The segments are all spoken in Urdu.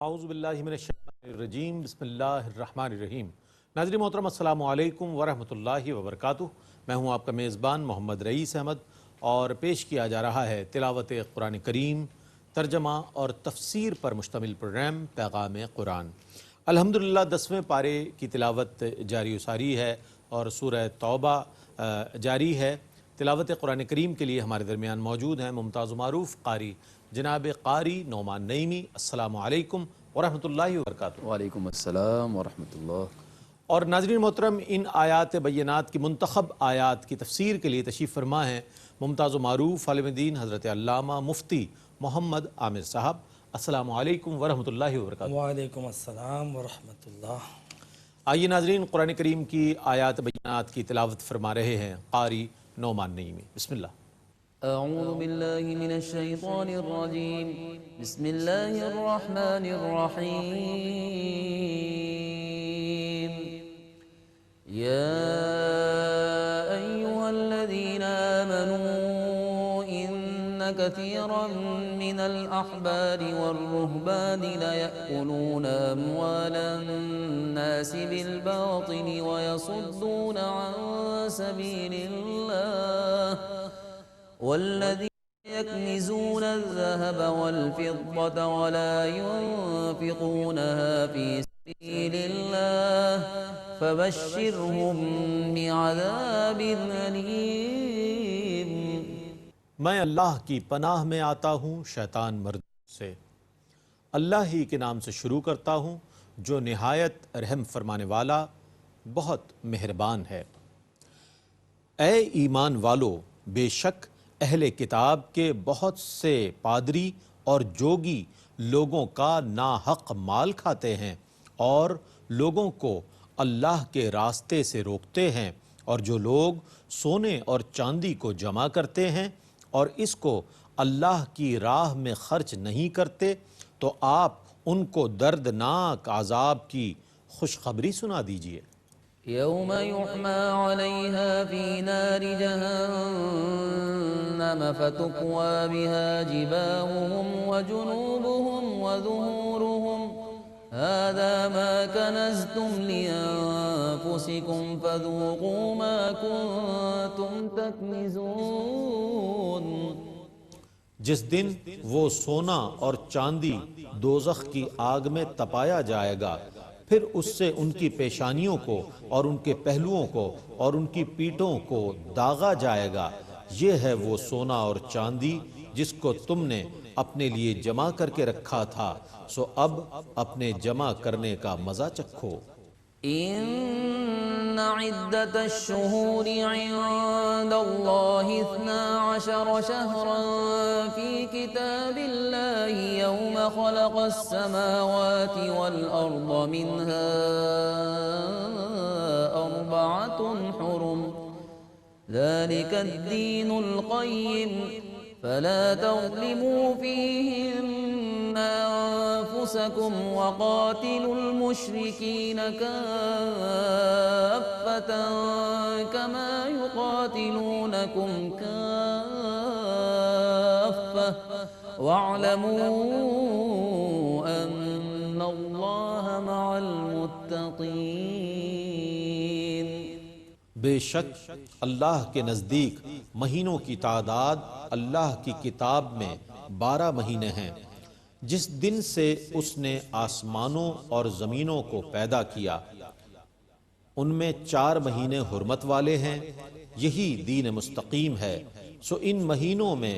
اعوذ باللہ من الشیطان الرجیم بسم اللہ الرحمن الرحیم۔ ناظرین محترم السلام علیکم ورحمۃ اللہ وبرکاتہ۔ میں ہوں آپ کا میزبان محمد رئیس احمد اور پیش کیا جا رہا ہے تلاوت قرآن کریم، ترجمہ اور تفسیر پر مشتمل پروگرام پیغام قرآن۔ الحمدللہ 10ویں پارے کی تلاوت جاری و ساری ہے اور سورہ توبہ جاری ہے۔ تلاوت قرآن کریم کے لیے ہمارے درمیان موجود ہیں ممتاز و معروف قاری جناب قاری نعمان نعیمی۔ السلام علیکم ورحمۃ اللہ وبرکاتہ۔ وعلیکم السلام ورحمۃ اللہ۔ اور ناظرین محترم، ان آیات بینات کی منتخب آیات کی تفسیر کے لیے تشریف فرما ہیں ممتاز و معروف عالم دین حضرت علامہ مفتی محمد عامر صاحب۔ السلام علیکم ورحمۃ اللہ وبرکاتہ۔ وعلیکم السلام ورحمۃ اللہ۔ آئیے ناظرین، قرآن کریم کی آیات بینات کی تلاوت فرما رہے ہیں قاری نعمان نعیمی۔ بسم اللہ۔ اعوذ باللہ من الشیطان الرجیم، بسم اللہ الرحمن الرحیم۔ یا ایہا الذین آمنوا ان کثیرا من الاحبار والرہبان لیأکلون اموال الناس بالباطل ویصدون عن سبیل اللہ والذين يكنزون الذهب والفضة ولا ينفقونها في سبيل الله فبشرهم بعذاب أليم۔ میں اللہ کی پناہ میں آتا ہوں شیطان مرد سے۔ اللہ ہی کے نام سے شروع کرتا ہوں جو نہایت رحم فرمانے والا بہت مہربان ہے۔ اے ایمان والو، بے شک اہل کتاب کے بہت سے پادری اور جوگی لوگوں کا ناحق مال کھاتے ہیں اور لوگوں کو اللہ کے راستے سے روکتے ہیں، اور جو لوگ سونے اور چاندی کو جمع کرتے ہیں اور اس کو اللہ کی راہ میں خرچ نہیں کرتے، تو آپ ان کو دردناک عذاب کی خوشخبری سنا دیجئے۔ یوم یحمى علیہا فی نار جہنم فتکوی بها جباہهم وجنوبهم وظہورهم هذا ما کنزتم لأنفسکم فذوقوا ما کنتم تکنزون۔ جس دن وہ سونا اور چاندی دوزخ کی آگ میں تپایا جائے گا، پھر اس سے ان کی پیشانیوں کو اور ان کے پہلوؤں کو اور ان کی پیٹھوں کو داغا جائے گا۔ یہ ہے وہ سونا اور چاندی جس کو تم نے اپنے لیے جمع کر کے رکھا تھا، سو اب اپنے جمع کرنے کا مزہ چکھو۔ ان عدت الشہور عند اللہ 12 شہرا فی کتاب اللہ یوم خلق السماوات والارض منها 4 حرم ذلك الدین القیم فلا تظلموا فیہن انفسکم وقاتلوا المشرکین کافة کما یقاتلونکم کافة واعلموا ان اللہ مع المتقین۔ بے شک اللہ کے نزدیک مہینوں کی تعداد اللہ کی کتاب میں 12 مہینے ہیں۔ جس دن سے اس نے آسمانوں اور زمینوں کو پیدا کیا، ان میں 4 مہینے حرمت والے ہیں، یہی دین مستقیم ہے۔ سو ان مہینوں میں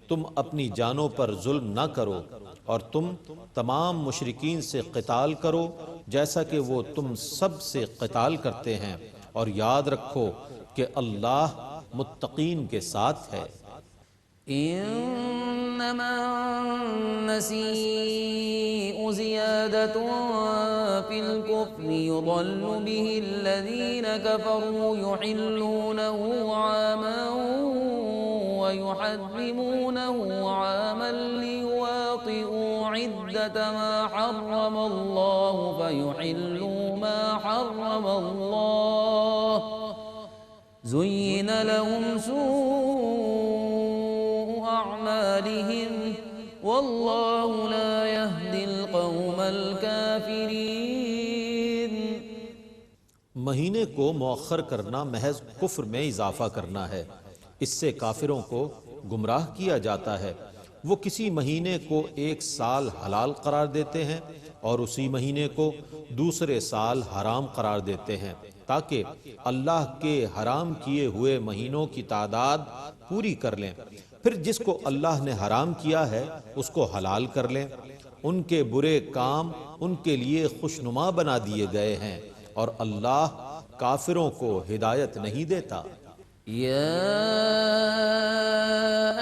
تم اپنی جانوں پر ظلم نہ کرو، اور تم تمام مشرکین سے قتال کرو جیسا کہ وہ تم سب سے قتال کرتے ہیں، اور یاد رکھو کہ اللہ متقین کے ساتھ ہے۔ انما النسیء زیادة فی الکفر یضل به الذین کفروا یحلونه عاما ویحرمونه عاما لیواطئوا عدة ما حرم اللہ فیحلوا ما حرم اللہ زین لهم سوء أعمالهم واللہ لا يهدي القوم الكافرين مہینے کو مؤخر کرنا محض کفر میں اضافہ کرنا ہے، اس سے کافروں کو گمراہ کیا جاتا ہے۔ وہ کسی مہینے کو ایک سال حلال قرار دیتے ہیں اور اسی مہینے کو دوسرے سال حرام قرار دیتے ہیں تاکہ اللہ کے حرام کیے ہوئے مہینوں کی تعداد پوری کر لیں، پھر جس کو اللہ نے حرام کیا ہے اس کو حلال کر لیں۔ ان کے برے کام ان کے لیے خوشنما بنا دیے گئے ہیں اور اللہ کافروں کو ہدایت نہیں دیتا۔ يا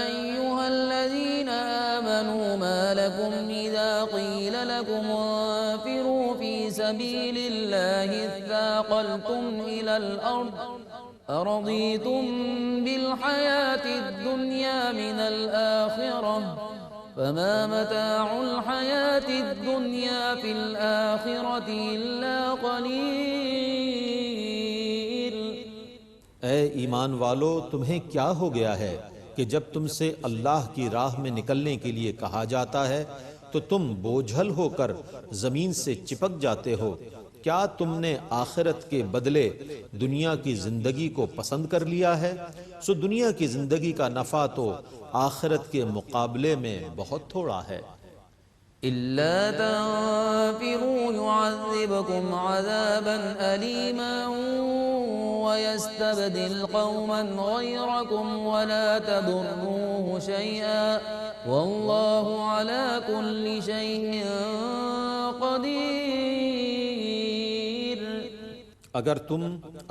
أيها الذين آمنوا ما لكم إذا قيل لكم انفروا في سبيل الله اثاقلتم إلى الأرض أرضيتم بالحياة الدنيا من الآخرة فما متاع الحياة الدنيا في الآخرة إلا قليل۔ اے ایمان والو، تمہیں کیا ہو گیا ہے کہ جب تم سے اللہ کی راہ میں نکلنے کے لیے کہا جاتا ہے تو تم بوجھل ہو کر زمین سے چپک جاتے ہو؟ کیا تم نے آخرت کے بدلے دنیا کی زندگی کو پسند کر لیا ہے؟ سو دنیا کی زندگی کا نفع تو آخرت کے مقابلے میں بہت تھوڑا ہے۔ إلا تنفروا يعذبكم عذابا أليما ويستبدل قوما غيركم ولا تضروه شيئا والله على كل شيء قدير۔ اگر تم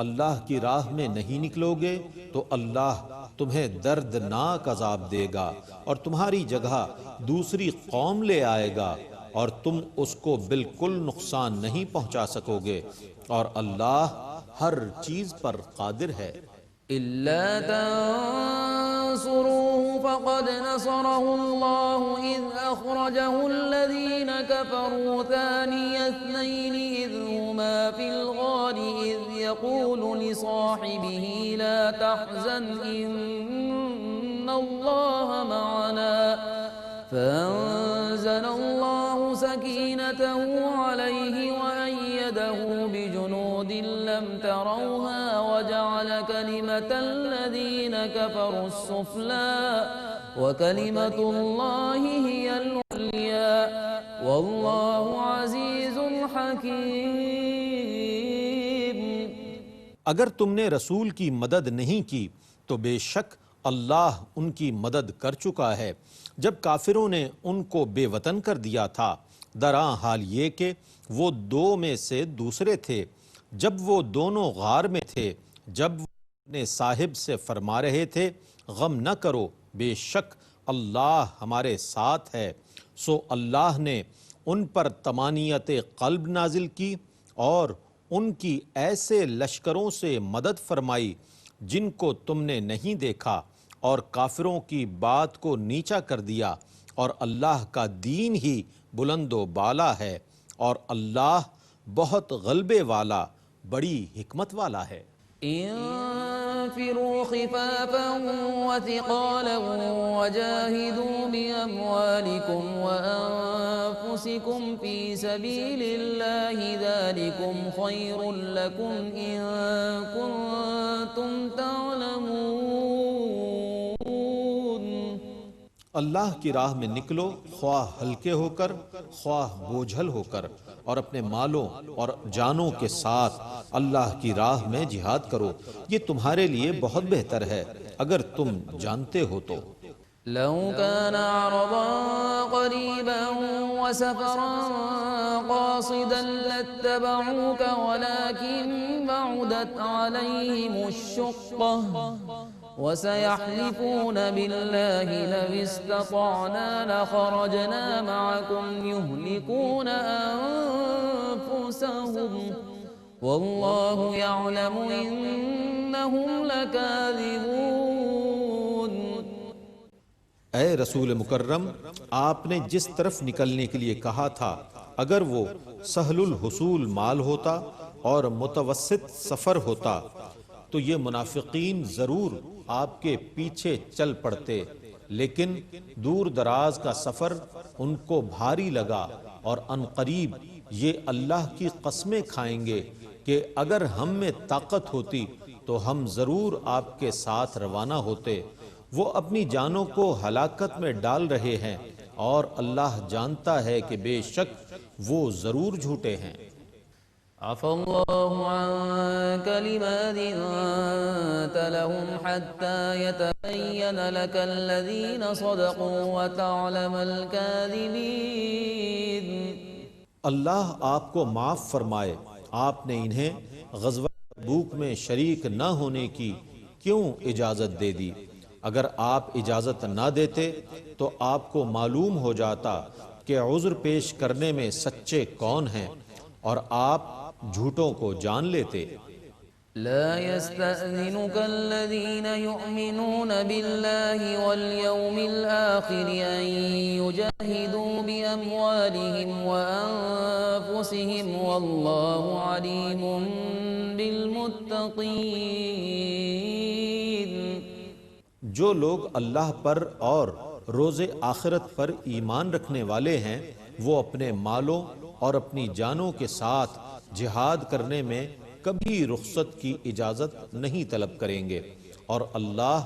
اللہ کی راہ میں نہیں نکلو گے تو اللہ تمہیں دردناک عذاب دے گا اور تمہاری جگہ دوسری قوم لے آئے گا اور تم اس کو بالکل نقصان نہیں پہنچا سکو گے اور اللہ ہر چیز پر قادر ہے۔ إلا تنصروه فقد نصره الله إذ أخرجه الذين كفروا ثاني اثنين إذ هما في الغار إذ يقول لصاحبه لا تحزن إن الله معنا فأنزل الله سكينته عليه وأيده بجنود لم تروها وجعل كلمة الذين كفروا السفلى وكلمة الله هي العليا والله عزيز حكيم۔ اگر تم نے رسول کی مدد نہیں کی تو بے شک اللہ ان کی مدد کر چکا ہے جب کافروں نے ان کو بے وطن کر دیا تھا، درآں حال یہ کہ وہ دو میں سے دوسرے تھے۔ جب وہ دونوں غار میں تھے، جب وہ اپنے صاحب سے فرما رہے تھے غم نہ کرو، بے شک اللہ ہمارے ساتھ ہے، سو اللہ نے ان پر طمانینت قلب نازل کی اور ان کی ایسے لشکروں سے مدد فرمائی جن کو تم نے نہیں دیکھا اور کافروں کی بات کو نیچا کر دیا، اور اللہ کا دین ہی بلند و بالا ہے اور اللہ بہت غلبے والا، بڑی حکمت والا ہے۔ انفروا خفافا وثقالا وجاهدوا بأموالكم وأنفسكم في سبيل الله ذلكم خير لكم إن كنتم تعلمون۔ اللہ کی راہ میں نکلو، خواہ ہلکے ہو کر خواہ بوجھل ہو کر، اور اپنے مالوں اور جانوں کے ساتھ اللہ کی راہ میں جہاد کرو، یہ تمہارے لیے بہت بہتر ہے اگر تم جانتے ہو تو۔ لو كان عرضا قريبا وسفرا قاصدا لاتبعوك ولكن بعدت عليهم الشقة وسيحلفون بالله لو استطعنا لخرجنا معكم يهلكون أنفسهم والله يعلم إنهم لكاذبون۔ اے رسول مکرم، آپ نے جس طرف نکلنے کے لیے کہا تھا اگر وہ سہل الحصول مال ہوتا اور متوسط سفر ہوتا تو یہ منافقین ضرور آپ کے پیچھے چل پڑتے، لیکن دور دراز کا سفر ان کو بھاری لگا اور ان قریب یہ اللہ کی قسمیں کھائیں گے کہ اگر ہم میں طاقت ہوتی تو ہم ضرور آپ کے ساتھ روانہ ہوتے۔ وہ اپنی جانوں کو ہلاکت میں ڈال رہے ہیں اور اللہ جانتا ہے کہ بے شک وہ ضرور جھوٹے ہیں۔ عفى الله عنك لما أذنت لهم حتى يتبين لك الذين صدقوا وتعلم الكاذبين۔ اللہ آپ کو معاف فرمائے، آپ نے انہیں غزوہ تبوک میں شریک نہ ہونے کی کیوں اجازت دے دی؟ اگر آپ اجازت نہ دیتے تو آپ کو معلوم ہو جاتا کہ عذر پیش کرنے میں سچے کون ہیں، اور آپ جھوٹوں کو جان لیتے۔ لا يستأذنك الذين يؤمنون بالله واليوم الآخر أن يجاهدوا بأموالهم وأنفسهم والله عليم بالمتقين۔ جو لوگ اللہ پر اور روز آخرت پر ایمان رکھنے والے ہیں وہ اپنے مالوں اور اپنی جانوں کے ساتھ جہاد کرنے میں کبھی رخصت کی اجازت نہیں طلب کریں گے، اور اللہ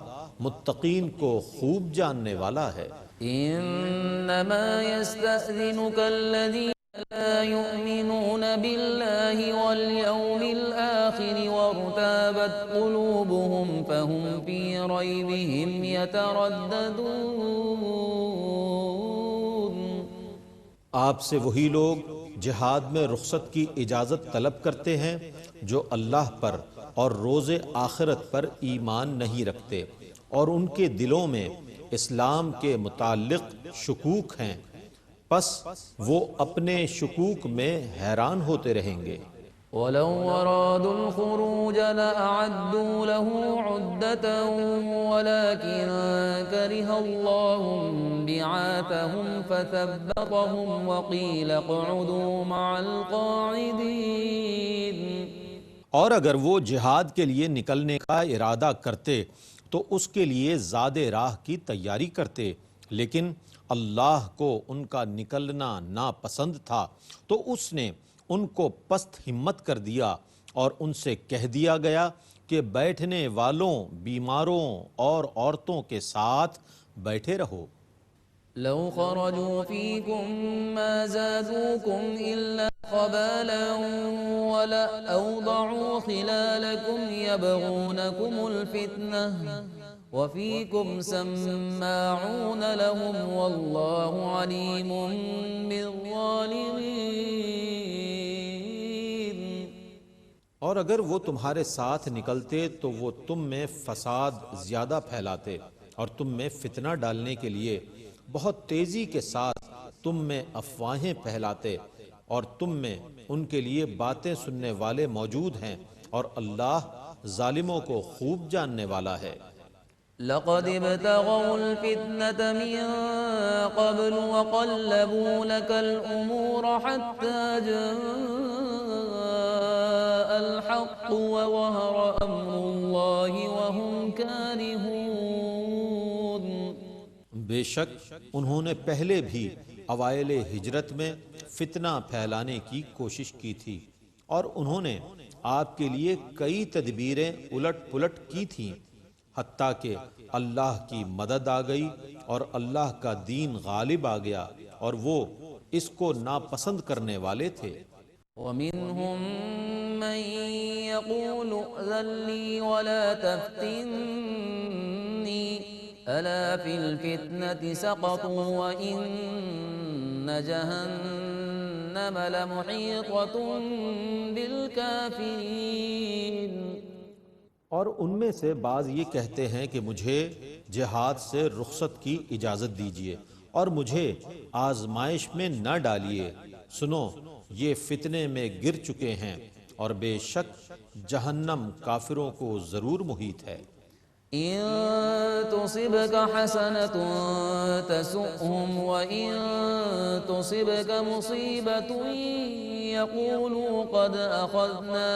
متقین کو خوب جاننے والا ہے۔ انما يستأذنك الذين لا يؤمنون بالله واليوم الآخر وارتابت قلوبهم فهم في ريبهم يترددون۔ آپ سے وہی لوگ جہاد میں رخصت کی اجازت طلب کرتے ہیں جو اللہ پر اور روز آخرت پر ایمان نہیں رکھتے اور ان کے دلوں میں اسلام کے متعلق شکوک ہیں، پس وہ اپنے شکوک میں حیران ہوتے رہیں گے۔ ولو ارادوا الخروج لأعدوا له عدة ولكن كره الله بعاثهم فثبطهم وقيل اقعدوا مع القاعدين۔ اور اگر وہ جہاد کے لیے نکلنے کا ارادہ کرتے تو اس کے لیے زاد راہ کی تیاری کرتے، لیکن اللہ کو ان کا نکلنا ناپسند تھا تو اس نے ان کو پست ہمت کر دیا اور ان سے کہہ دیا گیا کہ بیٹھنے والوں، بیماروں اور عورتوں کے ساتھ بیٹھے رہو۔ لو خرجوا فيكم ما زادوكم إلا خبالا ولأوضعوا خلالكم يبغونكم الفتنة وفيكم سماعون لهم والله عليم بالظالمين۔ اور اگر وہ تمہارے ساتھ نکلتے تو وہ تم میں فساد زیادہ پھیلاتے اور تم میں فتنہ ڈالنے کے لیے بہت تیزی کے ساتھ تم میں افواہیں پھیلاتے، اور تم میں ان کے لیے باتیں سننے والے موجود ہیں، اور اللہ ظالموں کو خوب جاننے والا ہے۔ لقد ابتغوا الفتنة من قبل وقلبوا لك الأمور حتى جاء الحق وظهر أمر الله وهم كارهون۔ بے شک انہوں نے پہلے بھی اوائل ہجرت میں فتنہ پھیلانے کی کوشش کی تھی، اور انہوں نے آپ کے لیے کئی تدبیریں الٹ پلٹ کی تھیں، حتیٰ کہ اللہ کی مدد آ گئی اور اللہ کا دین غالب آ گیا، اور وہ اس کو ناپسند کرنے والے تھے۔ ومنهم من يقول ائذن لي ولا تفتني ألا في الفتنة سقطوا وإن جهنم لمحيطة بالكافرين۔ اور ان میں سے بعض یہ کہتے ہیں کہ مجھے جہاد سے رخصت کی اجازت دیجیے اور مجھے آزمائش میں نہ ڈالیے، سنو یہ فتنے میں گر چکے ہیں، اور بے شک جہنم کافروں کو ضرور محیط ہے۔ إن تصبك حسنة تسؤهم وإن تصبك مصيبة يقولوا قد أخذنا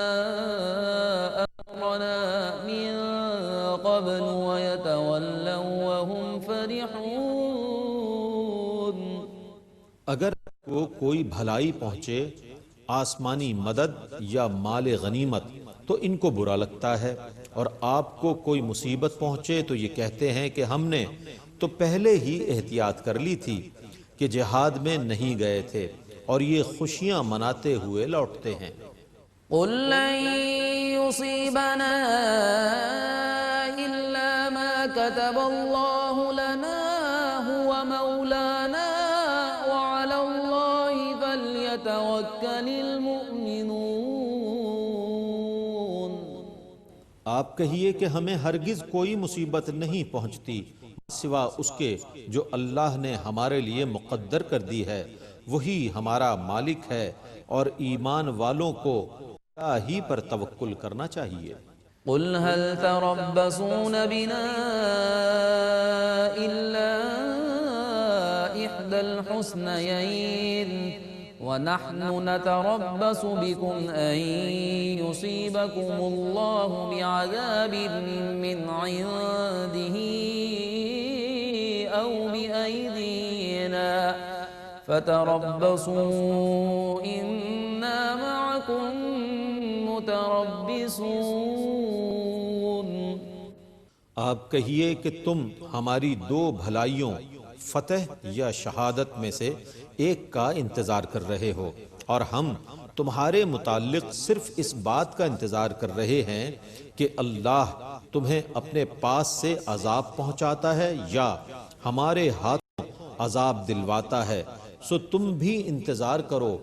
أمرنا من قبل ويتولوا وهم فرحون۔ اگر کو کوئی بھلائی پہنچے، آسمانی مدد یا مال غنیمت، تو ان کو برا لگتا ہے، اور آپ کو کوئی مصیبت پہنچے تو یہ کہتے ہیں کہ ہم نے تو پہلے ہی احتیاط کر لی تھی کہ جہاد میں نہیں گئے تھے، اور یہ خوشیاں مناتے ہوئے لوٹتے ہیں۔ قل لن يصيبنا إلا ما كتب الله لنا هو مولانا وعلى الله فليتوكل المؤمنون۔ آپ کہیے کہ ہمیں ہرگز کوئی مصیبت نہیں پہنچتی سوا اس کے جو اللہ نے ہمارے لیے مقدر کر دی ہے، وہی ہمارا مالک ہے، اور ایمان والوں کو اللہ ہی پر توکل کرنا چاہیے۔ قل هل تربصون بنا إلا إحدى الحسنيين ونحن نتربص بكم أن يصيبكم الله بعذاب من عنده أو بأيدينا فتربصوا إنا معكم متربصون۔ آپ کہیے کہ تم ہماری دو بھلائیوں، فتح یا شہادت میں سے ایک کا انتظار کر رہے ہو، اور ہم تمہارے متعلق صرف اس بات کا انتظار کر رہے ہیں کہ اللہ تمہیں اپنے پاس سے عذاب پہنچاتا ہے یا ہمارے ہاتھوں عذاب دلواتا ہے، سو تم بھی انتظار کرو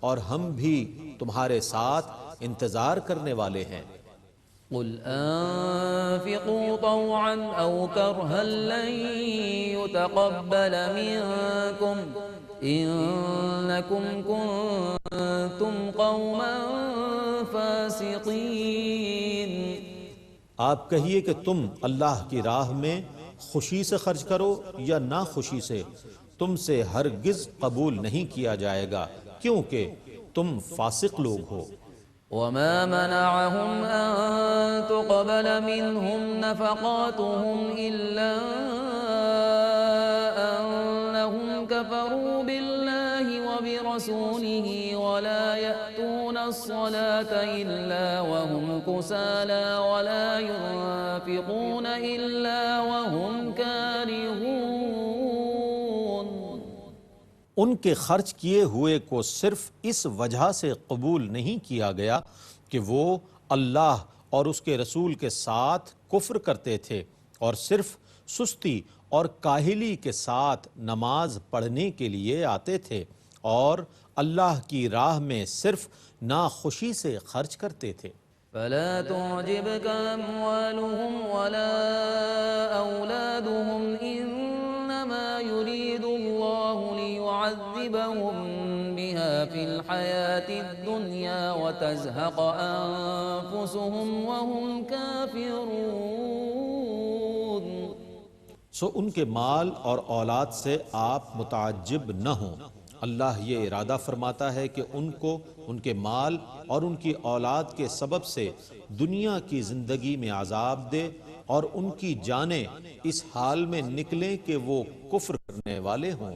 اور ہم بھی تمہارے ساتھ انتظار کرنے والے ہیں۔ قل انفقوا طوعا او كرها لن يتقبل منكم انكم كنتم قوما فاسقين۔ آپ کہیے کہ تم اللہ کی راہ میں خوشی سے خرچ کرو یا ناخوشی سے، تم سے ہرگز قبول نہیں کیا جائے گا، کیونکہ تم فاسق لوگ ہو۔ وما منعهم أن تقبل منهم نفقاتهم إلا أنهم كفروا بالله وبرسوله ولا يأتون الصلاة إلا وهم كسالى ولا ينفقون إلا وهم كارهون۔ ان کے خرچ کیے ہوئے کو صرف اس وجہ سے قبول نہیں کیا گیا کہ وہ اللہ اور اس کے رسول کے ساتھ کفر کرتے تھے، اور صرف سستی اور کاہلی کے ساتھ نماز پڑھنے کے لیے آتے تھے، اور اللہ کی راہ میں صرف ناخوشی سے خرچ کرتے تھے۔ فلا تعجبك أموالهم ولا أولادهم إنما يريد الله ليعذبهم بها في الحياة الدنيا وتزهق أنفسهم وهم كافرون۔ سو ان کے مال اور اولاد سے آپ متعجب نہ ہوں، اللہ یہ ارادہ فرماتا ہے کہ ان کو ان کے مال اور ان کی اولاد کے سبب سے دنیا کی زندگی میں عذاب دے، اور ان کی جانیں اس حال میں نکلیں کہ وہ کفر کرنے والے ہوں۔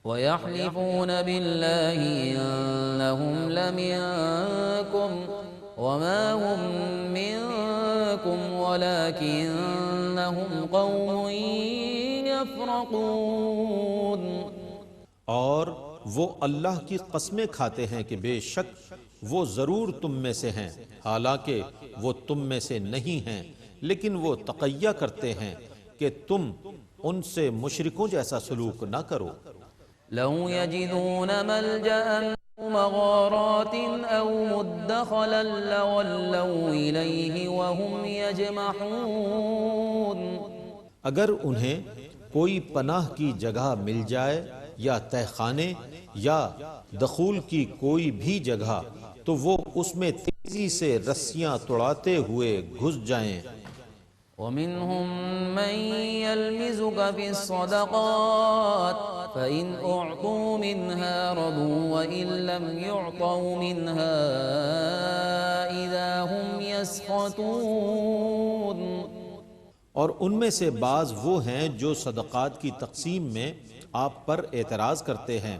ويحلفون بالله إنهم لمنكم وما هم منكم ولكنهم قوم يفرقون۔ اور وہ اللہ کی قسمیں کھاتے ہیں کہ بے شک وہ ضرور تم میں سے ہیں، حالانکہ وہ تم میں سے نہیں ہیں، لیکن وہ تقیہ کرتے ہیں کہ تم ان سے مشرکوں جیسا سلوک نہ کرو۔ لو يجدون ملجأ أو مغارات أو مدخلا لولوا إليه وهم يجمحون۔ اگر انہیں کوئی پناہ کی جگہ مل جائے یا تہ خانے یا دخول کی کوئی بھی جگہ، تو وہ اس میں تیزی سے رسیاں توڑاتے ہوئے گھس جائیں۔ ومنهم من يلمزك في الصدقات فإن أعطوا منها رضوا وإن لم يعطوا منها إذا هم يسخطون۔ اور ان میں سے بعض وہ ہیں جو صدقات کی تقسیم میں آپ پر اعتراض کرتے ہیں،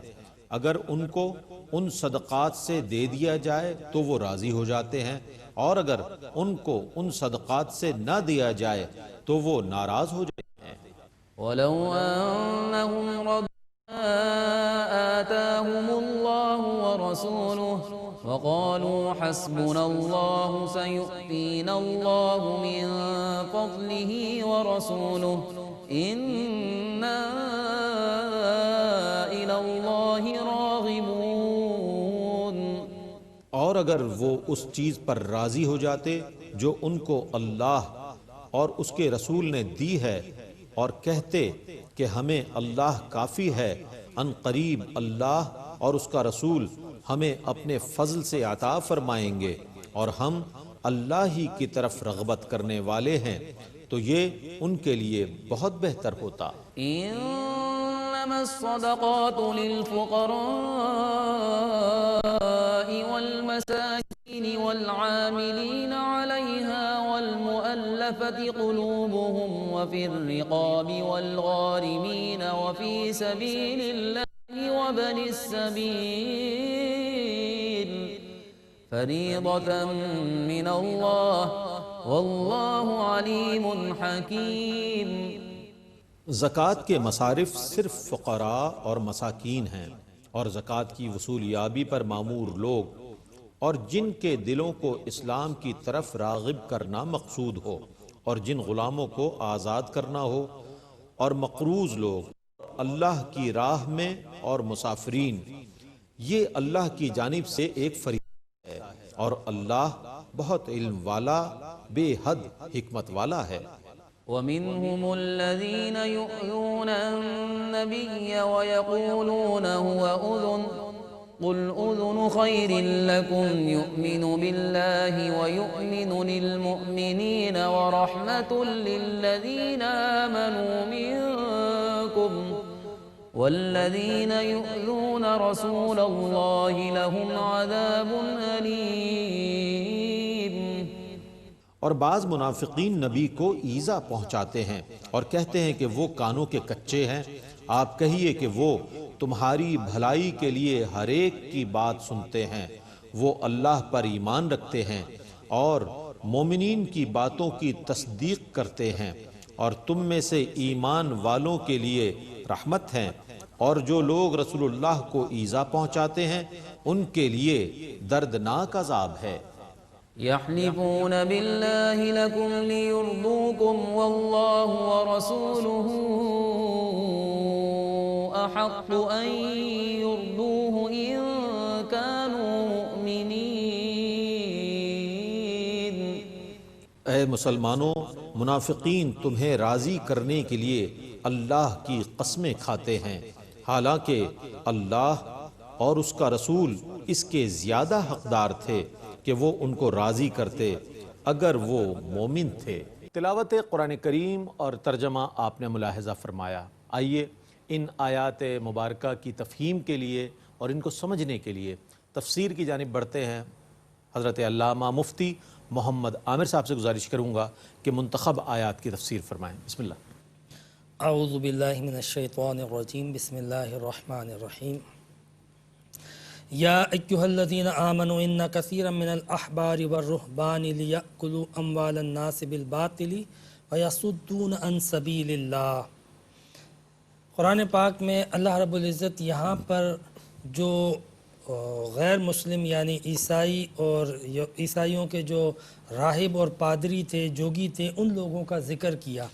اگر ان کو ان صدقات سے دے دیا جائے تو وہ راضی ہو جاتے ہیں، اور اگر ان کو ان صدقات سے نہ دیا جائے تو وہ ناراض ہو جاتے ہیں۔ ولو أنهم رضوا ما آتاهم الله ورسوله وقالوا حسبنا الله سيؤتينا الله من فضله ورسوله إنا إلى الله راغبون۔ اور اگر وہ اس چیز پر راضی ہو جاتے جو ان کو اللہ اور اس کے رسول نے دی ہے، اور کہتے کہ ہمیں اللہ کافی ہے، ان قریب اللہ اور اس کا رسول ہمیں اپنے فضل سے عطا فرمائیں گے، اور ہم اللہ ہی کی طرف رغبت کرنے والے ہیں، تو یہ ان کے لیے بہت بہتر ہوتا۔ إنما الصدقات للفقراء والمساكين والعاملين عليها والمؤلفة قلوبهم وفي الرقاب والغارمين وفي سبيل الله وابن السبيل فريضة من الله والله عليم حكيم۔ زکوٰۃ کے مصارف صرف فقراء اور مساکین ہیں، اور زکوٰۃ کی وصولیابی پر مامور لوگ اور جن کے دلوں کو اسلام کی طرف راغب کرنا مقصود ہو، اور جن غلاموں کو آزاد کرنا ہو، اور مقروض لوگ اللہ کی راہ میں، اور مسافرین، یہ اللہ کی جانب سے ایک فریضہ ہے، اور اللہ بہت علم والا، بے حد حکمت والا ہے۔ ومنهم الذين يؤذون النبي ويقولون هو أذن قل أذن خير لكم يؤمن بالله ويؤمن للمؤمنين ورحمة للذين آمنوا منكم والذين يؤذون رسول الله لهم عذاب أليم۔ اور بعض منافقین نبی کو ایذا پہنچاتے ہیں اور کہتے ہیں کہ وہ کانوں کے کچے ہیں۔ آپ کہیے کہ وہ تمہاری بھلائی کے لیے ہر ایک کی بات سنتے ہیں، وہ اللہ پر ایمان رکھتے ہیں اور مومنین کی باتوں کی تصدیق کرتے ہیں، اور تم میں سے ایمان والوں کے لیے رحمت ہیں، اور جو لوگ رسول اللہ کو ایذا پہنچاتے ہیں ان کے لیے دردناک عذاب ہے۔ يحلفون بالله لكم ليرضوكم والله ورسوله أحق أن يرضوه إن كانوا مؤمنين۔ اے مسلمانوں، منافقین تمہیں راضی کرنے کے لیے اللہ کی قسمیں کھاتے ہیں، حالانکہ اللہ اور اس کا رسول اس کے زیادہ حقدار تھے کہ وہ ان کو راضی کرتے اگر وہ مومن تھے۔ تلاوت قرآن کریم اور ترجمہ آپ نے ملاحظہ فرمایا۔ آئیے ان آیات مبارکہ کی تفہیم کے لیے اور ان کو سمجھنے کے لیے تفسیر کی جانب بڑھتے ہیں۔ حضرت علامہ مفتی محمد عامر صاحب سے گزارش کروں گا کہ منتخب آیات کی تفسیر فرمائیں۔ بسم اللہ۔ اعوذ باللہ من الشیطان الرجیم، بسم اللہ الرحمن الرحیم۔ یا ایہا الذین آمنوا ان کثیرا من الاحبار والرہبان لیأکلوا اموال الناس بالباطل ویصدون عن سبیل اللہ۔ قرآن پاک میں اللہ رب العزت یہاں پر جو غیر مسلم یعنی عیسائی اور عیسائیوں کے جو راہب اور پادری تھے، جوگی تھے، ان لوگوں کا ذکر کیا۔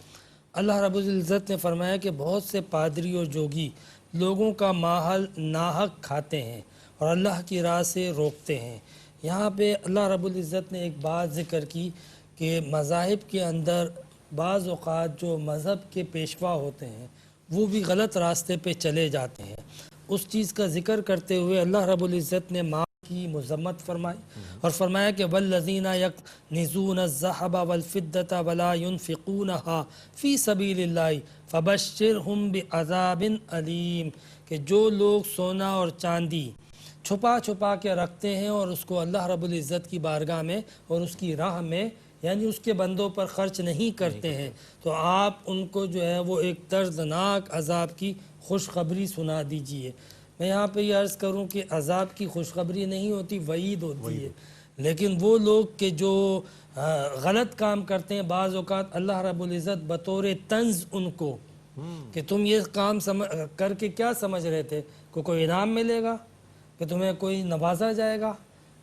اللہ رب العزت نے فرمایا کہ بہت سے پادری اور جوگی لوگوں کا ماحول ناحق کھاتے ہیں اور اللہ کی راہ سے روکتے ہیں۔ یہاں پہ اللہ رب العزت نے ایک بات ذکر کی کہ مذاہب کے اندر بعض اوقات جو مذہب کے پیشوا ہوتے ہیں وہ بھی غلط راستے پہ چلے جاتے ہیں۔ اس چیز کا ذکر کرتے ہوئے اللہ رب العزت نے مال کی مذمت فرمائی اور فرمایا کہ والذین یکنزون الذھب والفضة ولا ينفقونها فی سبیل اللہ فبشرہم بعذاب علیم، کہ جو لوگ سونا اور چاندی چھپا چھپا کے رکھتے ہیں اور اس کو اللہ رب العزت کی بارگاہ میں اور اس کی راہ میں یعنی اس کے بندوں پر خرچ نہیں کرتے ہیں، تو آپ ان کو جو ہے وہ ایک دردناک عذاب کی خوشخبری سنا دیجئے۔ میں یہاں پہ یہ عرض کروں کہ عذاب کی خوشخبری نہیں ہوتی، وعید ہوتی ہے. لیکن وہ لوگ کہ جو غلط کام کرتے ہیں بعض اوقات اللہ رب العزت بطور طنز ان کو کہ تم یہ کام کر کے کیا سمجھ رہے تھے کہ کوئی انعام ملے گا، کہ تمہیں کوئی نوازا جائے گا،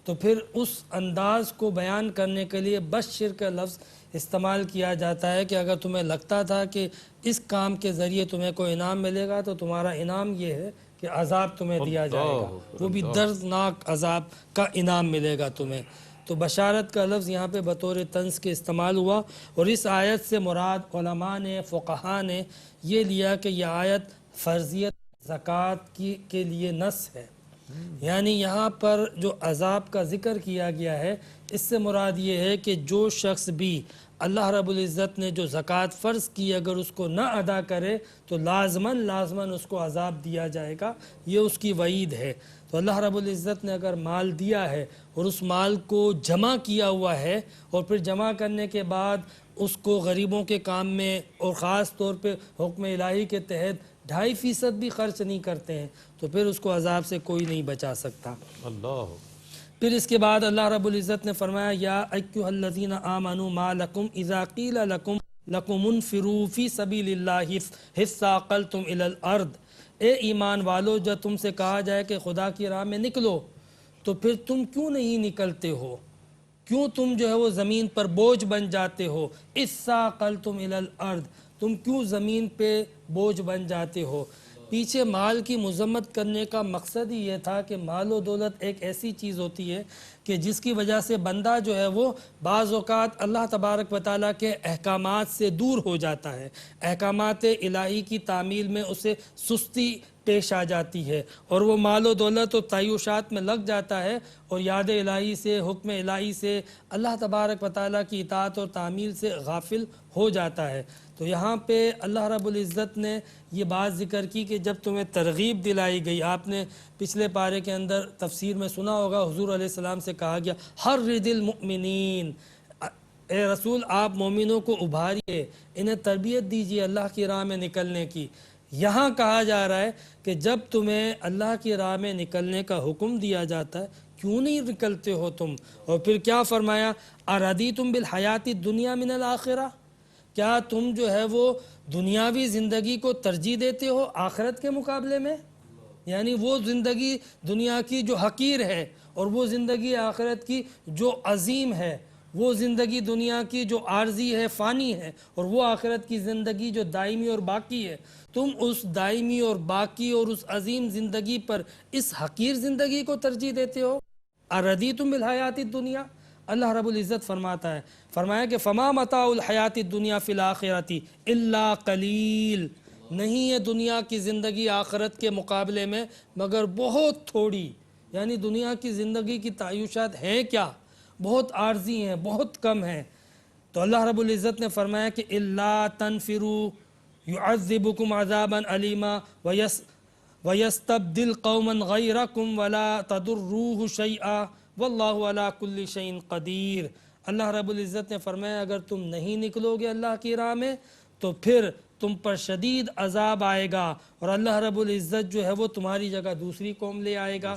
تو پھر اس انداز کو بیان کرنے کے لیے بشر کا لفظ استعمال کیا جاتا ہے کہ اگر تمہیں لگتا تھا کہ اس کام کے ذریعے تمہیں کوئی انعام ملے گا تو تمہارا انعام یہ ہے کہ عذاب تمہیں دیا جائے گا، وہ بھی دردناک عذاب کا انعام ملے گا تمہیں. تو بشارت کا لفظ یہاں پہ بطور طنز کے استعمال ہوا، اور اس آیت سے مراد علماء نے فقہا نے یہ لیا کہ یہ آیت فرضیت زکوٰۃ کے لیے نص ہے. یعنی یہاں پر جو عذاب کا ذکر کیا گیا ہے اس سے مراد یہ ہے کہ جو شخص بھی اللہ رب العزت نے جو زکوٰۃ فرض کی اگر اس کو نہ ادا کرے تو لازماً اس کو عذاب دیا جائے گا، یہ اس کی وعید ہے. تو اللہ رب العزت نے اگر مال دیا ہے اور اس مال کو جمع کیا ہوا ہے اور پھر جمع کرنے کے بعد اس کو غریبوں کے کام میں اور خاص طور پہ حکم الہی کے تحت 2.5% بھی خرچ نہیں کرتے ہیں تو پھر اس کو عذاب سے کوئی نہیں بچا سکتا. اللہ. پھر اس کے بعد اللہ رب العزت نے فرمایا یا ایھا الذین آمنوا ما لکم اذا قیل لکم انفروا فی سبیل اللہ اثاقلتم الی الارض. اے ایمان والو جب تم سے کہا جائے کہ خدا کی راہ میں نکلو تو پھر تم کیوں نہیں نکلتے ہو، کیوں تم جو ہے وہ زمین پر بوجھ بن جاتے ہو. اثاقلتم الی الارض، تم کیوں زمین پہ بوجھ بن جاتے ہو. پیچھے مال کی مذمت کرنے کا مقصد ہی یہ تھا کہ مال و دولت ایک ایسی چیز ہوتی ہے کہ جس کی وجہ سے بندہ جو ہے وہ بعض اوقات اللہ تبارک و تعالیٰ کے احکامات سے دور ہو جاتا ہے، احکامات الہی کی تعمیل میں اسے سستی پیش آ جاتی ہے اور وہ مال و دولت و تعیشات میں لگ جاتا ہے اور یاد الہی سے، حکم الہی سے، اللہ تبارک و تعالیٰ کی اطاعت اور تعمیل سے غافل ہو جاتا ہے. تو یہاں پہ اللہ رب العزت نے یہ بات ذکر کی کہ جب تمہیں ترغیب دلائی گئی، آپ نے پچھلے پارے کے اندر تفسیر میں سنا ہوگا حضور علیہ السلام سے کہا گیا حرِّضِ المؤمنین، اے رسول آپ مومنوں کو ابھاریے، انہیں تربیت دیجیے اللہ کی راہ میں نکلنے کی. یہاں کہا جا رہا ہے کہ جب تمہیں اللہ کی راہ میں نکلنے کا حکم دیا جاتا ہے کیوں نہیں نکلتے ہو تم. اور پھر کیا فرمایا اَرَضِیتُم بِالْحَیَاةِ الدُّنْیَا مِنَ الْآخِرَةِ، کیا تم جو ہے وہ دنیاوی زندگی کو ترجیح دیتے ہو آخرت کے مقابلے میں؟ یعنی وہ زندگی دنیا کی جو حقیر ہے اور وہ زندگی آخرت کی جو عظیم ہے، وہ زندگی دنیا کی جو عارضی ہے، فانی ہے، اور وہ آخرت کی زندگی جو دائمی اور باقی ہے. تم اس دائمی اور باقی اور اس عظیم زندگی پر اس حقیر زندگی کو ترجیح دیتے ہو. اَرَضِیتُم بِالْحَیَاةِ الدُّنْیَا، اللہ رب العزت فرماتا ہے، فرمایا کہ فما متاع الحیات الدنیا فی الآخرۃ الا قلیل، نہیں ہے دنیا کی زندگی آخرت کے مقابلے میں مگر بہت تھوڑی. یعنی دنیا کی زندگی کی تعیشات ہیں کیا، بہت عارضی ہیں، بہت کم ہیں. تو اللہ رب العزت نے فرمایا کہ الا تنفروا يعذبكم عذابا علیما ویستبدل قوما غیرکم ولا تضروه شیئا واللہ علی کل شیء قدیر. اللہ رب العزت نے فرمایا اگر تم نہیں نکلو گے اللہ کی راہ میں تو پھر تم پر شدید عذاب آئے گا اور اللہ رب العزت جو ہے وہ تمہاری جگہ دوسری قوم لے آئے گا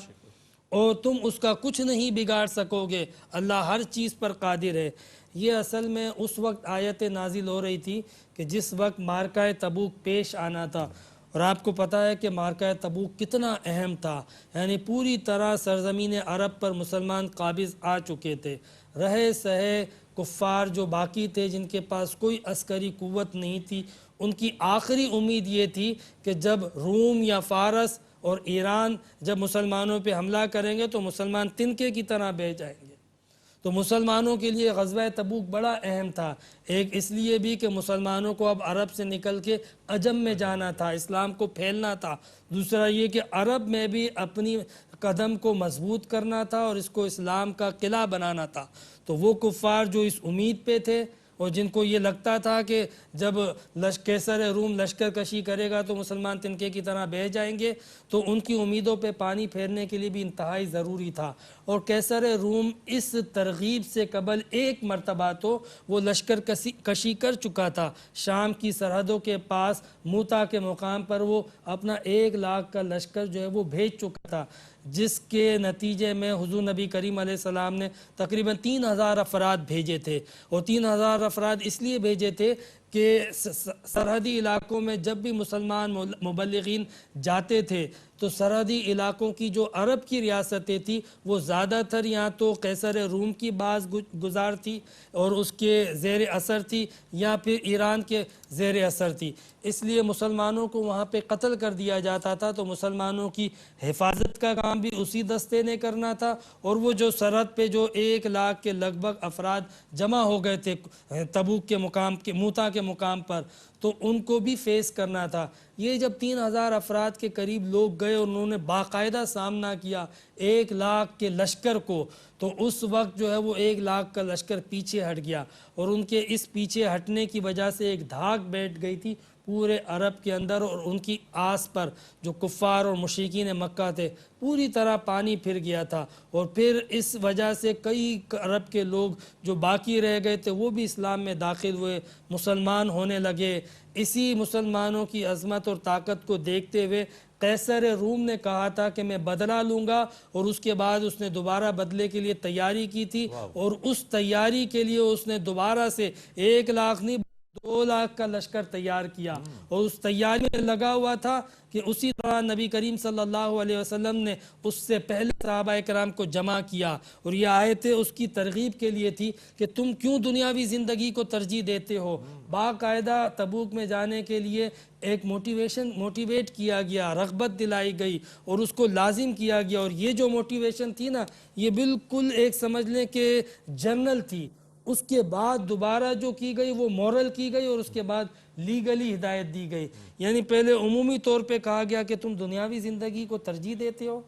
اور تم اس کا کچھ نہیں بگاڑ سکو گے. اللہ ہر چیز پر قادر ہے. یہ اصل میں اس وقت آیت نازل ہو رہی تھی کہ جس وقت معرکہ تبوک پیش آنا تھا، اور آپ کو پتہ ہے کہ معرکہ تبوک کتنا اہم تھا. یعنی پوری طرح سرزمین عرب پر مسلمان قابض آ چکے تھے. رہے سہے کفار جو باقی تھے جن کے پاس کوئی عسکری قوت نہیں تھی، ان کی آخری امید یہ تھی کہ جب روم یا فارس اور ایران جب مسلمانوں پہ حملہ کریں گے تو مسلمان تنکے کی طرح بہہ جائیں گے. تو مسلمانوں کے لیے غزوہ تبوک بڑا اہم تھا. ایک اس لیے بھی کہ مسلمانوں کو اب عرب سے نکل کے عجم میں جانا تھا، اسلام کو پھیلنا تھا. دوسرا یہ کہ عرب میں بھی اپنی قدم کو مضبوط کرنا تھا اور اس کو اسلام کا قلعہ بنانا تھا. تو وہ کفار جو اس امید پہ تھے اور جن کو یہ لگتا تھا کہ جب قیصر روم لشکر کشی کرے گا تو مسلمان تنکے کی طرح بہہ جائیں گے، تو ان کی امیدوں پہ پانی پھیرنے کے لیے بھی انتہائی ضروری تھا۔ اور قیصر روم اس ترغیب سے قبل ایک مرتبہ تو وہ لشکر کشی کر چکا تھا، شام کی سرحدوں کے پاس موتا کے مقام پر وہ اپنا 1,00,000 کا لشکر جو ہے وہ بھیج چکا تھا، جس کے نتیجے میں حضور نبی کریم علیہ السلام نے تقریباً 3,000 افراد بھیجے تھے، اور 3,000 افراد اس لیے بھیجے تھے کہ سرحدی علاقوں میں جب بھی مسلمان مبلغین جاتے تھے تو سرحدی علاقوں کی جو عرب کی ریاستیں تھی وہ زیادہ تر یا تو قیصر روم کی باز گزار تھی اور اس کے زیر اثر تھی، یا پھر ایران کے زیر اثر تھی، اس لیے مسلمانوں کو وہاں پہ قتل کر دیا جاتا تھا۔ تو مسلمانوں کی حفاظت کا کام بھی اسی دستے نے کرنا تھا، اور وہ جو سرحد پہ جو 1,00,000 کے لگ بھگ افراد جمع ہو گئے تھے تبوک کے مقام کے موتا کے مقام پر، تو ان کو بھی فیس کرنا تھا۔ یہ جب 3,000 افراد کے قریب لوگ گئے اور انہوں نے باقاعدہ سامنا کیا 1,00,000 کے لشکر کو، تو اس وقت جو ہے وہ 1,00,000 کا لشکر پیچھے ہٹ گیا، اور ان کے اس پیچھے ہٹنے کی وجہ سے ایک دھاک بیٹھ گئی تھی پورے عرب کے اندر، اور ان کی آس پر جو کفار اور مشرکین مکہ تھے پوری طرح پانی پھر گیا تھا، اور پھر اس وجہ سے کئی عرب کے لوگ جو باقی رہ گئے تھے وہ بھی اسلام میں داخل ہوئے، مسلمان ہونے لگے۔ اسی مسلمانوں کی عظمت اور طاقت کو دیکھتے ہوئے قیصر روم نے کہا تھا کہ میں بدلہ لوں گا، اور اس کے بعد اس نے دوبارہ بدلے کے لیے تیاری کی تھی، اور اس تیاری کے لیے اس نے دوبارہ سے 1,00,000 نہیں 2,00,000 کا لشکر تیار کیا، اور اس تیاری میں لگا ہوا تھا کہ اسی طرح نبی کریم صلی اللہ علیہ وسلم نے اس سے پہلے صحابہ کرام کو جمع کیا، اور یہ آیتیں اس کی ترغیب کے لیے تھی کہ تم کیوں دنیاوی زندگی کو ترجیح دیتے ہو۔ باقاعدہ تبوک میں جانے کے لیے ایک موٹیویٹ کیا گیا، رغبت دلائی گئی اور اس کو لازم کیا گیا، اور یہ جو موٹیویشن تھی نا یہ بالکل ایک سمجھ لیں کہ جنرل تھی۔ اس کے بعد دوبارہ جو کی گئی وہ مورل کی گئی، اور اس کے بعد لیگلی ہدایت دی گئی، یعنی پہلے عمومی طور پہ کہا گیا کہ تم دنیاوی زندگی کو ترجیح دیتے ہو،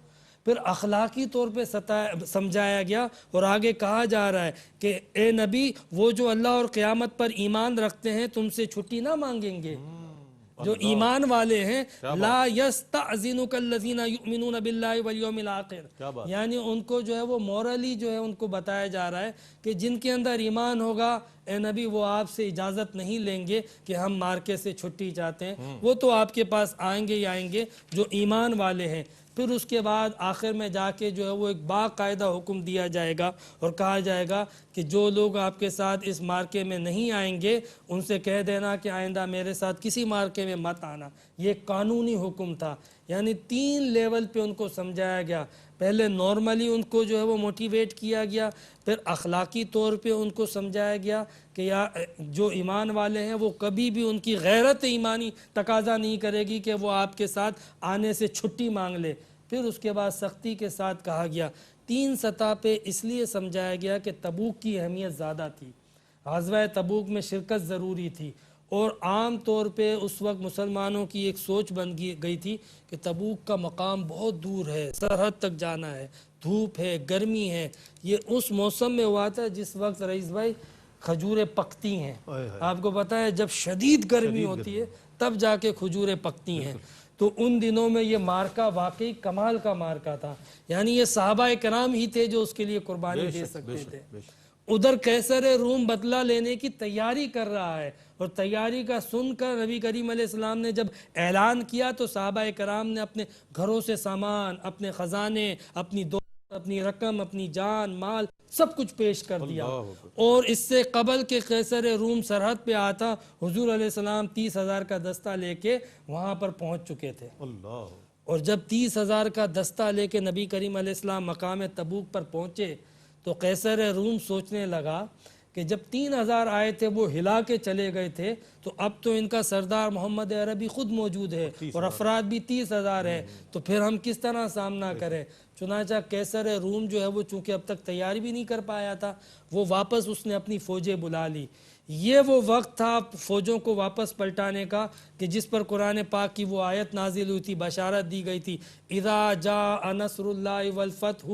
پھر اخلاقی طور پہ سمجھایا گیا، اور آگے کہا جا رہا ہے کہ اے نبی وہ جو اللہ اور قیامت پر ایمان رکھتے ہیں تم سے چھٹی نہ مانگیں گے، جو ایمان والے ہیں لا یستأذنک الذین یؤمنون باللہ والیوم الآخر، یعنی ان کو جو ہے وہ مورلی جو ہے ان کو بتایا جا رہا ہے کہ جن کے اندر ایمان ہوگا اے نبی وہ آپ سے اجازت نہیں لیں گے کہ ہم مارکے سے چھٹی چاہتے ہیں، وہ تو آپ کے پاس آئیں گے ہی آئیں گے جو ایمان والے ہیں۔ پھر اس کے بعد آخر میں جا کے جو ہے وہ ایک باقاعدہ حکم دیا جائے گا اور کہا جائے گا کہ جو لوگ آپ کے ساتھ اس مارکے میں نہیں آئیں گے ان سے کہہ دینا کہ آئندہ میرے ساتھ کسی مارکے میں مت آنا۔ یہ قانونی حکم تھا، یعنی 3 لیول پہ ان کو سمجھایا گیا۔ پہلے نارملی ان کو جو ہے وہ موٹیویٹ کیا گیا، پھر اخلاقی طور پہ ان کو سمجھایا گیا کہ جو ایمان والے ہیں وہ کبھی بھی ان کی غیرت ایمانی تقاضا نہیں کرے گی کہ وہ آپ کے ساتھ آنے سے چھٹی مانگ لے۔ پھر اس کے بعد سختی کے ساتھ کہا گیا۔ 3 سطح پہ اس لیے سمجھایا گیا کہ تبوک کی اہمیت زیادہ تھی، غزوہ تبوک میں شرکت ضروری تھی، اور عام طور پہ اس وقت مسلمانوں کی ایک سوچ بن گئی تھی کہ تبوک کا مقام بہت دور ہے، سرحد تک جانا ہے، دھوپ ہے، گرمی ہے۔ یہ اس موسم میں ہوا تھا جس وقت رئیس بھائی کھجوریں پکتی ہیں، آپ کو پتہ ہے جب شدید گرمی ہوتی ہے تب جا کے کھجوریں پکتی ہیں، تو ان دنوں میں یہ مارکا واقعی کمال کا مارکا تھا، یعنی یہ صحابہ کرام ہی تھے جو اس کے لیے قربانی دے سکتے تھے۔ ادھر قیصر روم بدلہ لینے کی تیاری کر رہا ہے، اور تیاری کا سن کر نبی کریم علیہ السلام نے جب اعلان کیا تو صحابہ کرام نے اپنے گھروں سے سامان، اپنے خزانے، اپنی دولت، اپنی رقم، اپنی جان مال سب کچھ پیش کر دیا۔ اور اس سے قبل کہ قیصر روم سرحد پہ آتا حضور علیہ السلام 30,000 کا دستہ لے کے وہاں پر پہنچ چکے تھے، اور جب 30,000 کا دستہ لے کے نبی کریم علیہ السلام مقام تبوک پر پہنچے تو قیصر روم سوچنے لگا کہ جب 3,000 آئے تھے وہ ہلا کے چلے گئے تھے، تو اب تو ان کا سردار محمد عربی خود موجود ہے اور افراد بھی 30,000 ہے، تو پھر ہم کس طرح سامنا کریں؟ چنانچہ قیصر روم جو ہے وہ چونکہ اب تک تیاری بھی نہیں کر پایا تھا، وہ واپس اس نے اپنی فوجیں بلا لی۔ یہ وہ وقت تھا فوجوں کو واپس پلٹانے کا کہ جس پر قرآن پاک کی وہ آیت نازل ہوئی تھی، بشارت دی گئی تھی، اذا جاء نصر اللہ والفتح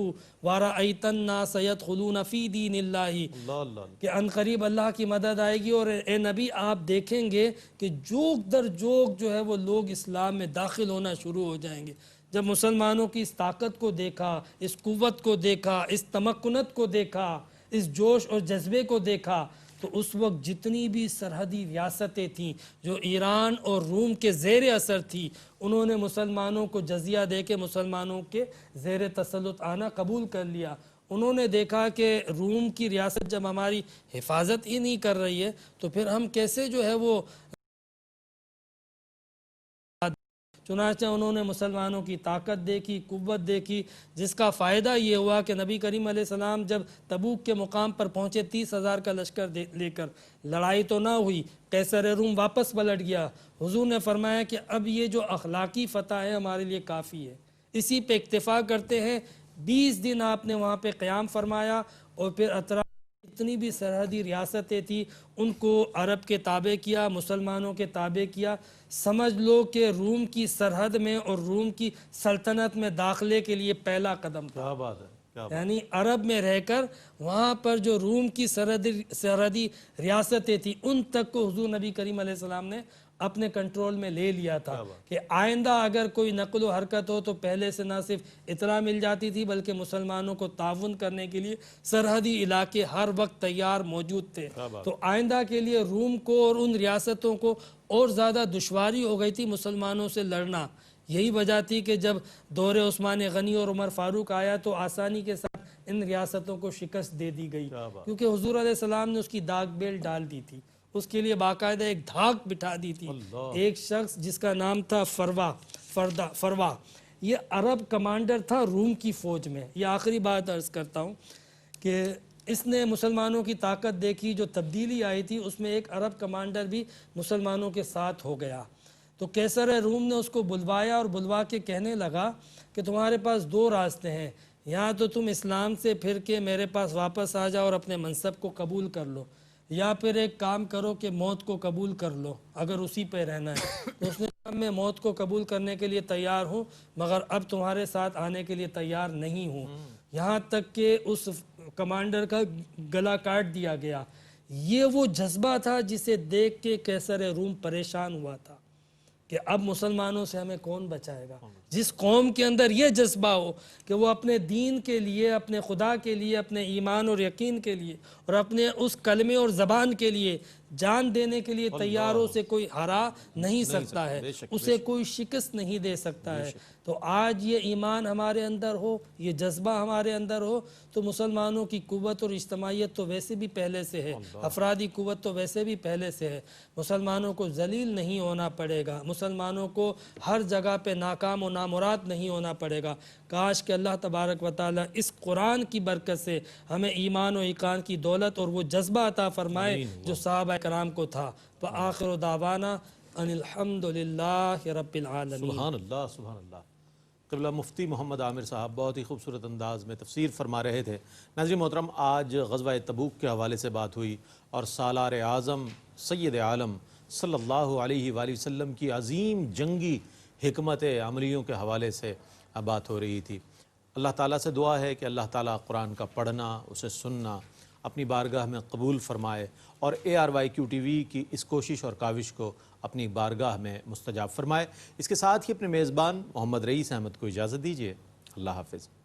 ورأیت الناس يدخلون فی دین اللہ، کہ ان قریب اللہ کی مدد آئے گی اور اے نبی آپ دیکھیں گے کہ جوک در جوک جو ہے وہ لوگ اسلام میں داخل ہونا شروع ہو جائیں گے۔ جب مسلمانوں کی اس طاقت کو دیکھا، اس قوت کو دیکھا، اس تمکنت کو دیکھا، اس جوش اور جذبے کو دیکھا، تو اس وقت جتنی بھی سرحدی ریاستیں تھیں جو ایران اور روم کے زیر اثر تھی، انہوں نے مسلمانوں کو جزیہ دے کے مسلمانوں کے زیر تسلط آنا قبول کر لیا۔ انہوں نے دیکھا کہ روم کی ریاست جب ہماری حفاظت ہی نہیں کر رہی ہے تو پھر ہم کیسے جو ہے وہ، چنانچہ انہوں نے مسلمانوں کی طاقت دیکھی، قوت دیکھی، جس کا فائدہ یہ ہوا کہ نبی کریم علیہ السلام جب تبوک کے مقام پر پہنچے 30,000 کا لشکر لے کر، لڑائی تو نہ ہوئی، قیصر روم واپس پلٹ گیا۔ حضور نے فرمایا کہ اب یہ جو اخلاقی فتح ہے ہمارے لیے کافی ہے، اسی پہ اکتفا کرتے ہیں۔ 20 دن آپ نے وہاں پہ قیام فرمایا اور پھر اطراف جتنی بھی سرحدی ریاستیں تھیں ان کو عرب کے تابع کیا، مسلمانوں کے تابع کیا۔ سمجھ لو کہ روم کی سرحد میں اور روم کی سلطنت میں داخلے کے لیے پہلا قدم تھا۔ کیا بات ہے، یعنی عرب میں رہ کر وہاں پر جو روم کی سرحدی ریاستیں تھیں ان تک کو حضور نبی کریم علیہ السلام نے اپنے کنٹرول میں لے لیا تھا کہ آئندہ اگر کوئی نقل و حرکت ہو تو پہلے سے نہ صرف اطلاع مل جاتی تھی بلکہ مسلمانوں کو تعاون کرنے کے لیے سرحدی علاقے ہر وقت تیار موجود تھے۔ تو آئندہ کے لیے روم کو اور ان ریاستوں کو اور زیادہ دشواری ہو گئی تھی مسلمانوں سے لڑنا۔ یہی وجہ تھی کہ جب دور عثمان غنی اور عمر فاروق آیا تو آسانی کے ساتھ ان ریاستوں کو شکست دے دی گئی، کیونکہ حضور علیہ السلام نے اس کی داغ بیل ڈال دی تھی، اس کے لیے باقاعدہ ایک دھاک بٹھا دی تھی۔ ایک شخص جس کا نام تھا فروا، یہ عرب کمانڈر تھا روم کی فوج میں۔ یہ آخری بات عرض کرتا ہوں کہ اس نے مسلمانوں کی طاقت دیکھی، جو تبدیلی آئی تھی اس میں ایک عرب کمانڈر بھی مسلمانوں کے ساتھ ہو گیا۔ تو قیصر روم نے اس کو بلوایا اور بلوا کے کہنے لگا کہ تمہارے پاس 2 راستے ہیں، یا تو تم اسلام سے پھر کے میرے پاس واپس آ جاؤ اور اپنے منصب کو قبول کر لو، یا پھر ایک کام کرو کہ موت کو قبول کر لو اگر اسی پہ رہنا ہے۔ تو اس نے کہا میں موت کو قبول کرنے کے لیے تیار ہوں مگر اب تمہارے ساتھ آنے کے لیے تیار نہیں ہوں، یہاں تک کہ اس کمانڈر کا گلا کاٹ دیا گیا۔ یہ وہ جذبہ تھا جسے دیکھ کے قیصر روم پریشان ہوا تھا کہ اب مسلمانوں سے ہمیں کون بچائے گا۔ جس قوم کے اندر یہ جذبہ ہو کہ وہ اپنے دین کے لیے، اپنے خدا کے لیے، اپنے ایمان اور یقین کے لیے اور اپنے اس کلمے اور زبان کے لیے جان دینے کے لیے تیار ہو، سے کوئی ہرا نہیں سکتا ہے، اسے کوئی شکست نہیں دے سکتا ہے۔ تو آج یہ ایمان ہمارے اندر ہو، یہ جذبہ ہمارے اندر ہو تو مسلمانوں کی قوت اور اجتماعیت تو ویسے بھی پہلے سے ہے، افرادی قوت تو ویسے بھی پہلے سے ہے۔ مسلمانوں کو ذلیل نہیں ہونا پڑے گا، مسلمانوں کو ہر جگہ پہ ناکام و نامراد نہیں ہونا پڑے گا۔ کاش کہ اللہ تبارک و تعالی اس قرآن کی برکت سے ہمیں ایمان و ایقان کی دولت اور وہ جذبہ عطا فرمائے جو صحابہ کرام کو تھا۔ وآخر دعوانا ان الحمدللہ رب العالمین۔ سبحان اللہ، سبحان اللہ۔ قبلہ مفتی محمد عامر صاحب بہت ہی خوبصورت انداز میں تفسیر فرما رہے تھے۔ ناظرین محترم، آج غزوہ تبوک کے حوالے سے بات ہوئی اور سالار اعظم سید عالم صلی اللہ علیہ وآلہ وسلم کی عظیم جنگی حکمت عملیوں کے حوالے سے بات ہو رہی تھی۔ اللہ تعالیٰ سے دعا ہے کہ اللہ تعالیٰ قرآن کا پڑھنا، اسے سننا اپنی بارگاہ میں قبول فرمائے اور ARYQ TV کی اس کوشش اور کاوش کو اپنی بارگاہ میں مستجاب فرمائے۔ اس کے ساتھ ہی اپنے میزبان محمد رئیس احمد کو اجازت دیجیے۔ اللہ حافظ۔